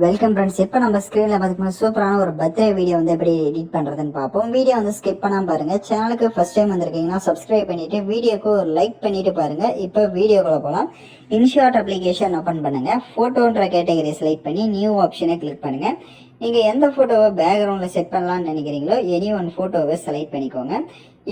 Welcome friends. இப்போ நம்ம ஸ்க்ரீனில் பார்த்துக்கணும் சூப்பரான ஒரு பர்த்டே வீடியோ வந்து எப்படி எடிட் பண்ணுறதுன்னு பார்ப்போம். வீடியோ வந்து ஸ்கிப் பண்ணாமல் பாருங்கள். சேனலுக்கு ஃபஸ்ட் டைம் வந்திருக்கீங்கன்னா சப்ஸ்கிரைப் பண்ணிவிட்டு வீடியோக்கு ஒரு லைக் பண்ணிவிட்டு பாருங்கள். இப்போ வீடியோக்குள்ளே போகலாம். இன்ஷாட் அப்ளிகேஷன் ஓப்பன் பண்ணுங்கள். ஃபோட்டோன்ற கேட்டகரி செலக்ட் பண்ணி நியூ ஆப்ஷனை கிளிக் பண்ணுங்கள். நீங்கள் எந்த ஃபோட்டோவை பேக்ரவுண்டில் செட் பண்ணலான்னு நினைக்கிறீங்களோ எனி ஒன் ஃபோட்டோவை செலக்ட் பண்ணிக்கோங்க.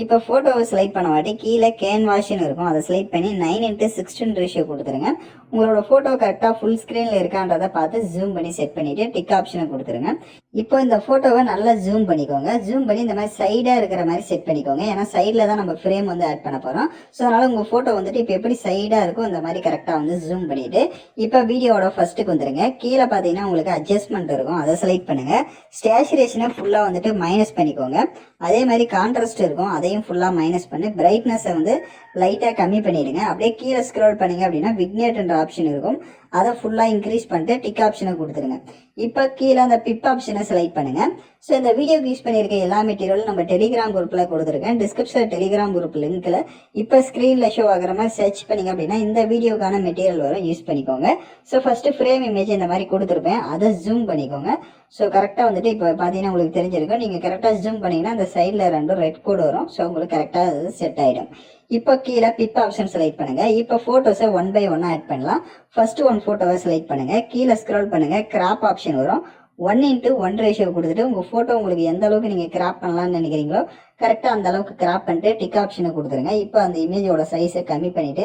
இப்போ ஃபோட்டோவை செலக்ட் பண்ண வாட்டி கீழே கேன்வாஷ்னு இருக்கும், அதை செலக்ட் பண்ணி 9:16 ரேஷியோ கொடுத்துருங்க. உங்களோட ஃபோட்டோ கரெக்டாக ஃபுல் ஸ்க்ரீனில் இருக்கான்றதை பார்த்து ஜூம் பண்ணி செட் பண்ணிவிட்டு டிக் ஆப்ஷனை கொடுத்துருங்க. இப்போ இந்த ஃபோட்டோவை நல்லா ஜூம் பண்ணிக்கோங்க. ஜூம் பண்ணி இந்த மாதிரி சைடாக இருக்கிற மாதிரி செட் பண்ணிக்கோங்க. ஏன்னா சைடில் தான் நம்ம ஃப்ரேம் வந்து ஆட் பண்ண போகிறோம். ஸோ அதனால் உங்கள் ஃபோட்டோ வந்துட்டு இப்போ எப்படி சைடாக இருக்கும் இந்த மாதிரி கரெக்டாக வந்து ஜூம் பண்ணிவிட்டு இப்போ வீடியோவோட ஃபஸ்ட்டுக்கு வந்துருங்க. கீழே பார்த்தீங்கன்னா உங்களுக்கு அட்ஜஸ்ட்மெண்ட் இருக்கும், அதை செலக்ட் பண்ணுங்கள். ஸ்டேச்சுரேஷனை ஃபுல்லாக வந்துட்டு மைனஸ் பண்ணிக்கோங்க. அதே மாதிரி கான்ட்ராஸ்ட் இருக்கும், அதையும் ஃபுல்லாக மைனஸ் பண்ணி பிரைட்னஸை வந்து லைட்டாக கம்மி பண்ணிடுங்க. அப்படியே கீழே ஸ்க்ரோல் பண்ணிங்க அப்படின்னா விக்னேட்ன்ற ஆப்ஷன் இருக்கும், அதை ஃபுல்லாக இன்க்ரீஸ் பண்ணிட்டு டிக் ஆப்ஷனை கொடுத்துருங்க. இப்போ கீழே அந்த பிப் ஆப்ஷனை செலக்ட் பண்ணுங்கள். ஸோ இந்த வீடியோக்கு யூஸ் பண்ணியிருக்க எல்லா மெட்டீரியலும் நம்ம டெலிகிராம் குரூப்பில் கொடுத்துருக்கேன். டிஸ்கிரிப்ஷனில் டெலிகிராம் குரூப் லிங்க்கில் இப்போ ஸ்க்ரீனில் ஷோ ஆகிற மாதிரி சர்ச் பண்ணிங்க அப்படின்னா இந்த வீடியோக்கான மெட்டீரியல் வரும், யூஸ் பண்ணிக்கோங்க. ஸோ ஃபஸ்ட்டு ஃப்ரேம் இமேஜ் இந்த மாதிரி கொடுத்துருப்பேன், அதை ஜூம் பண்ணிக்கோங்க. ஸோ கரெக்டாக வந்துட்டு இப்போ பார்த்தீங்கன்னா உங்களுக்கு தெரிஞ்சிருக்கும். நீங்கள் கரெக்டாக ஜூம் பண்ணிங்கன்னா அந்த சைடில் ரெண்டும் ரெட் கோடு வரும். ஸோ உங்களுக்கு கரெக்டாக அது செட் ஆகிடும். இப்போ கீழே பிப் ஆப்ஷன் செலக்ட் பண்ணுங்க. இப்போ ஃபோட்டோஸை 1 by 1 ஆட் பண்ணலாம். ஃபர்ஸ்ட் ஒன் ஃபோட்டோவை செலக்ட் பண்ணுங்க. கீழே ஸ்க்ரோல் பண்ணுங்க, கிராப் ஆப்ஷன் வரும். 1:1 ரேஷியோ கொடுத்துட்டு உங்கள் ஃபோட்டோ உங்களுக்கு எந்த அளவுக்கு நீங்கள் கிராப் பண்ணலாம்னு நினைக்கிறீங்களோ கரெக்டாக அந்த அளவுக்கு கிராப் பண்ணிட்டு டிக் ஆப்ஷனை கொடுத்துருங்க. இப்போ அந்த இமேஜோட சைஸை கம்மி பண்ணிவிட்டு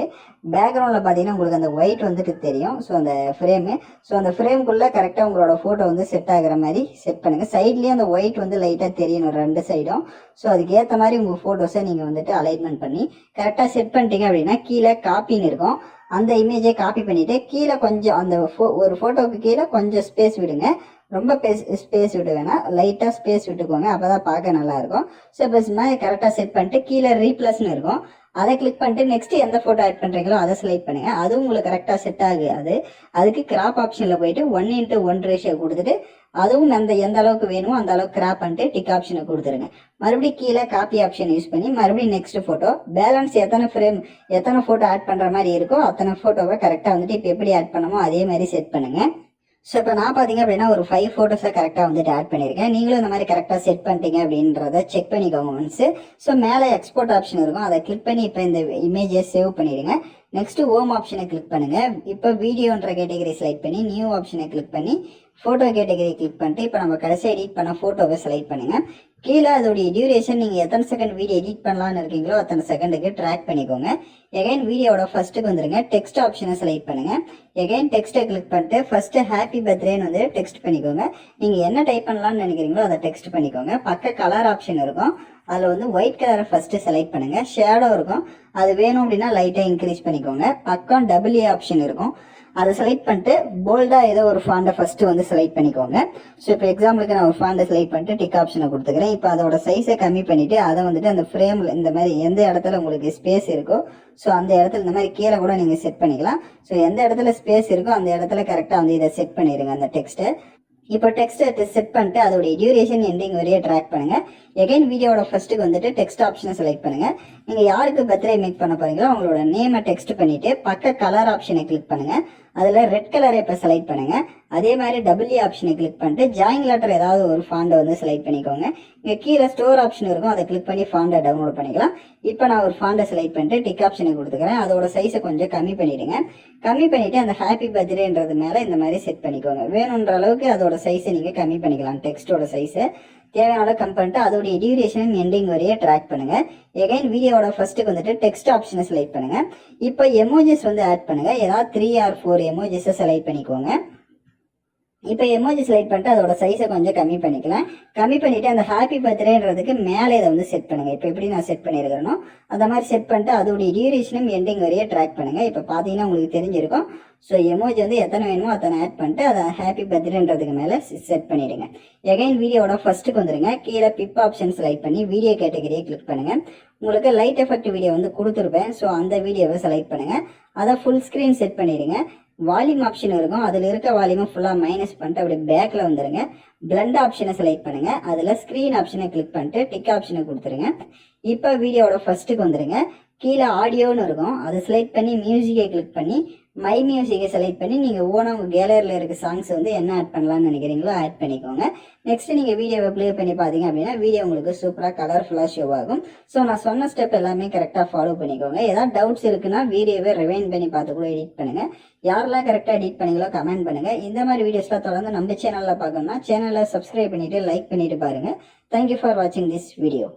பேக்ரவுண்டில் பார்த்தீங்கன்னா உங்களுக்கு அந்த ஒயிட் வந்துட்டு தெரியும். ஸோ அந்த ஃப்ரேமு, ஸோ அந்த ஃப்ரேம்குள்ளே கரெக்டாக உங்களோட ஃபோட்டோ வந்து செட் ஆகிற மாதிரி செட் பண்ணுங்கள். சைட்லேயும் அந்த ஒயிட் வந்து லைட்டாக தெரியணும் ரெண்டு சைடும். ஸோ அதுக்கு ஏற்ற மாதிரி உங்கள் ஃபோட்டோஸை நீங்கள் வந்துட்டு அலைன்மெண்ட் பண்ணி கரெக்டாக செட் பண்ணிட்டீங்க அப்படின்னா கீழே காப்பின்னு இருக்கும், அந்த இமேஜை காப்பி பண்ணிவிட்டு கீழே கொஞ்சம் அந்த ஒரு ஃபோட்டோவுக்கு கீழே கொஞ்சம் ஸ்பேஸ் விடுங்க. ரொம்ப ஸ்பேஸ் விட்டு வேணாம், லைட்டாக ஸ்பேஸ் விட்டுக்கோங்க, அப்போ தான் பார்க்க நல்லாயிருக்கும். ஸோ இப்போ மாதிரி கரெக்டாக செட் பண்ணிட்டு கீழே ரீப்ளஸ்ன்னு இருக்கும், அதை கிளிக் பண்ணிட்டு நெக்ஸ்ட் எந்த ஃபோட்டோ ஆட் பண்ணுறீங்களோ அதை செலக்ட் பண்ணுங்கள். அதுவும் உங்களுக்கு கரெக்டாக செட் ஆகாது. அதுக்கு கிராப் ஆப்ஷனில் போயிட்டு 1:1 ரேஷியோ கொடுத்துட்டு அதுவும் எந்த அளவுக்கு வேணுமோ அந்த அளவுக்கு கிராப் பண்ணிட்டு டிக் ஆப்ஷனை கொடுத்துருங்க. மறுபடியும் கீழே காப்பி ஆப்ஷன் யூஸ் பண்ணி மறுபடியும் நெக்ஸ்ட் ஃபோட்டோ பேலன்ஸ் எத்தனை ஃபோட்டோ ஆட் பண்ணுற மாதிரி இருக்கோ அத்தனை ஃபோட்டோவை கரெக்டாக வந்துட்டு இப்போ எப்படி ஆட் பண்ணமோ அதே மாதிரி செட் பண்ணுங்கள். ஸோ இப்போ நான் பார்த்தீங்க அப்படின்னா ஒரு 5 ஃபோட்டோஸை கரெக்டாக வந்துட்டு ஆட் பண்ணியிருக்கேன். நீங்களும் இந்த மாதிரி கரெக்டாக செட் பண்ணிட்டீங்க அப்படின்றத செக் பண்ணிக்கோங்க ஒன்ஸு. ஸோ மேலே எக்ஸ்போர்ட் ஆப்ஷன் இருக்கும், அதை கிளிக் பண்ணி இப்போ இந்த இமேஜை சேவ் பண்ணிடுங்க. நெக்ஸ்ட் ஹோம் ஆப்ஷனை கிளிக் பண்ணுங்க. இப்போ வீடியோன்ற கேட்டகரி செலக்ட் பண்ணி நியூ ஆப்ஷனை கிளிக் பண்ணி ஃபோட்டோ கேட்டகரி கிளிக் பண்ணிட்டு இப்போ நம்ம கடைசி எடிட் பண்ண ஃபோட்டோவை செலக்ட் பண்ணுங்க. கீழே அதோடைய டியூரேஷன் நீங்கள் எத்தனை செகண்ட் வீடியோ எடிட் பண்ணலான்னு இருக்கீங்களோ அத்தனை செகண்டுக்கு ட்ராக் பண்ணிக்கோங்க. எகைன் வீடியோட ஃபர்ஸ்ட்டுக்கு வந்துருங்க, டெக்ஸ்ட் ஆப்ஷனை செலக்ட் பண்ணுங்க. எகைன் டெக்ஸ்ட்டை கிளிக் பண்ணிட்டு ஃபர்ஸ்ட் ஹாப்பி பர்த்டேன்னு வந்து டெக்ஸ்ட் பண்ணிக்கோங்க. நீங்கள் என்ன டைப் பண்ணலாம்னு நினைக்கிறீங்களோ அதை டெக்ஸ்ட் பண்ணிக்கோங்க. பக்க கலர் ஆப்ஷன் இருக்கும், அதில் வந்து ஒயிட் கலரை ஃபர்ஸ்ட்டு செலக்ட் பண்ணுங்க. ஷேடோ இருக்கும், அது வேணும் அப்படின்னா லைட்டாக இன்க்ரீஸ் பண்ணிக்கோங்க. பக்கம் டபுள் ஏ ஆப்ஷன் இருக்கும், அதை செலக்ட் பண்ணிட்டு போல்டாக ஏதோ ஒரு ஃபாண்டை ஃபஸ்ட்டு வந்து செலக்ட் பண்ணிக்கோங்க. ஸோ இப்போ எக்ஸாம்பிளுக்கு நான் ஒரு ஃபாண்டை செலக்ட் பண்ணிட்டு டிக் ஆப்ஷனை கொடுத்துக்கிறேன். இப்போ அதோட சைஸை கம்மி பண்ணிவிட்டு அதை வந்துட்டு அந்த ஃப்ரேமில் இந்த மாதிரி எந்த இடத்துல உங்களுக்கு ஸ்பேஸ் இருக்கோ ஸோ அந்த இடத்துல இந்த மாதிரி கீழே கூட நீங்கள் செட் பண்ணிக்கலாம். ஸோ எந்த இடத்துல ஸ்பேஸ் இருக்கோ அந்த இடத்துல கரெக்டாக வந்து இதை செட் பண்ணிடுங்க அந்த டெக்ஸ்ட்டை. இப்போ டெக்ஸ்ட்டை செட் பண்ணிட்டு அதோடைய டியூரேஷன் எண்டிங் வரையே ட்ராக் பண்ணுங்கள். எகைன் வீடியோட ஃபர்ஸ்ட்டுக்கு வந்துட்டு டெக்ஸ்ட் ஆப்ஷனை செலக்ட் பண்ணுங்கள். நீங்கள் யாருக்கு பர்த்டே மேக் பண்ண போகிறீங்களோ அவங்களோட நேமை டெக்ஸ்ட் பண்ணிவிட்டு பக்க கலர் ஆப்ஷனை கிளிக் பண்ணுங்கள். அதில் ரெட் கலரை இப்போ செலக்ட் பண்ணுங்கள். அதே மாதிரி டபுள் ஏ ஆப்ஷனை கிளிக் பண்ணிட்டு ஜாயின் லெட்டர் ஏதாவது ஒரு ஃபாண்டை வந்து செலக்ட் பண்ணிக்கோங்க. இங்கே கீழே ஸ்டோர் ஆப்ஷன் இருக்கும், அதை கிளிக் பண்ணி ஃபாண்டை டவுன்லோட் பண்ணிக்கலாம். இப்போ நான் ஒரு ஃபாண்டை செலக்ட் பண்ணிட்டு டிக் ஆப்ஷனை கொடுத்துக்கிறேன். அதோட சைஸை கொஞ்சம் கம்மி பண்ணிவிடுங்க. கம்மி பண்ணிவிட்டு அந்த ஹாப்பி பர்த்டேன்றது மேலே இந்த மாதிரி செட் பண்ணிக்கோங்க. வேணுன்ற அளவுக்கு அதோட சைஸை நீங்கள் கம்மி பண்ணிக்கலாம். டெக்ஸ்ட்டோட சைஸை தேவையான கம் பண்ணிட்டு அதோடைய டியூரேஷன் எண்டிங் வரையே ட்ராக் பண்ணுங்க. எகைன் வீடியோட ஃபர்ஸ்ட்டுக்கு வந்துட்டு டெக்ஸ்ட் ஆப்ஷனை செலக்ட் பண்ணுங்க. இப்போ எமோஜிஸ் வந்து ஆட் பண்ணுங்க. ஏதாவது 3 or 4 எமோஜிஸை செலக்ட் பண்ணிக்கோங்க. இப்போ எமோஜி செலக்ட் பண்ணிட்டு அதோட சைஸை கொஞ்சம் கம்மி பண்ணிக்கலாம். கம்மி பண்ணிவிட்டு அந்த ஹாப்பி பர்த்டேன்றதுக்கு மேலே இதை வந்து செட் பண்ணுங்கள். இப்போ எப்படி நான் செட் பண்ணியிருக்கிறேனோ அந்த மாதிரி செட் பண்ணிட்டு அதோடைய டியூரேஷனும் எண்டிங் வரையே ட்ராக் பண்ணுங்கள். இப்போ பார்த்தீங்கன்னா உங்களுக்கு தெரிஞ்சிருக்கும். ஸோ எமோஜி வந்து எத்தனை வேணுமோ அத்தனை ஆட் பண்ணிட்டு அதை ஹாப்பி பர்த்டேன்றதுக்கு மேலே செட் பண்ணிவிடுங்க. எகைன் வீடியோட ஃபர்ஸ்ட்டுக்கு வந்துருங்க. கீழே பிப் ஆப்ஷன் செலக்ட் பண்ணி வீடியோ கேட்டகரியை கிளிக் பண்ணுங்கள். உங்களுக்கு லைட் எஃபெக்ட் வீடியோ வந்து கொடுத்துருப்பேன். ஸோ அந்த வீடியோவை செலக்ட் பண்ணுங்கள். அதை ஃபுல் ஸ்க்ரீன் செட் பண்ணிடுங்க. வால்யூம் ஆப்ஷன் இருக்கும், அதில் இருக்க வால்யூமை ஃபுல்லாக மைனஸ் பண்ணிட்டு அப்படி பேக்கில் வந்துடுங்க. பிளண்ட் ஆப்ஷனை செலக்ட் பண்ணுங்கள். அதில் ஸ்க்ரீன் ஆப்ஷனை கிளிக் பண்ணிட்டு டிக் ஆப்ஷனை கொடுத்துருங்க. இப்போ வீடியோட ஃபர்ஸ்ட்டுக்கு வந்துடுங்க. கீழே ஆடியோன்னு இருக்கும், அதை செலக்ட் பண்ணி மியூசிக்கை கிளிக் பண்ணி மை மியூசிக்கை செலக்ட் பண்ணி நீங்கள் ஓனாக உங்கள் கேலரியில் இருக்க சாங்ஸ் வந்து என்ன ஆட் பண்ணலாம்னு நினைக்கிறீங்களோ ஆட் பண்ணிக்கோங்க. நெக்ஸ்ட் நீங்கள் வீடியோவை ப்ளே பண்ணி பார்த்தீங்க அப்படின்னா வீடியோ உங்களுக்கு சூப்பராக கலர்ஃபுல்லாக ஷோ ஆகும். ஸோ நான் சொன்ன ஸ்டெப் எல்லாமே கரெக்டாக ஃபாலோ பண்ணிக்கோங்க. ஏதாவது டவுட்ஸ் இருக்குன்னா வீடியோவை ரிவைண்ட் பண்ணி பார்த்து கூட எடிட் பண்ணுங்கள். யாரெல்லாம் கரெக்டாக எடிட் பண்ணீங்களோ கமெண்ட் பண்ணுங்கள். இந்த மாதிரி வீடியோஸ்லாம் தொடர்ந்து நம்ம சேனலில் பார்க்கணும்னா சேனலை சப்ஸ்கிரைப் பண்ணிவிட்டு லைக் பண்ணிவிட்டு பாருங்கள். தேங்க்யூ ஃபார் வாட்சிங் திஸ் வீடியோ.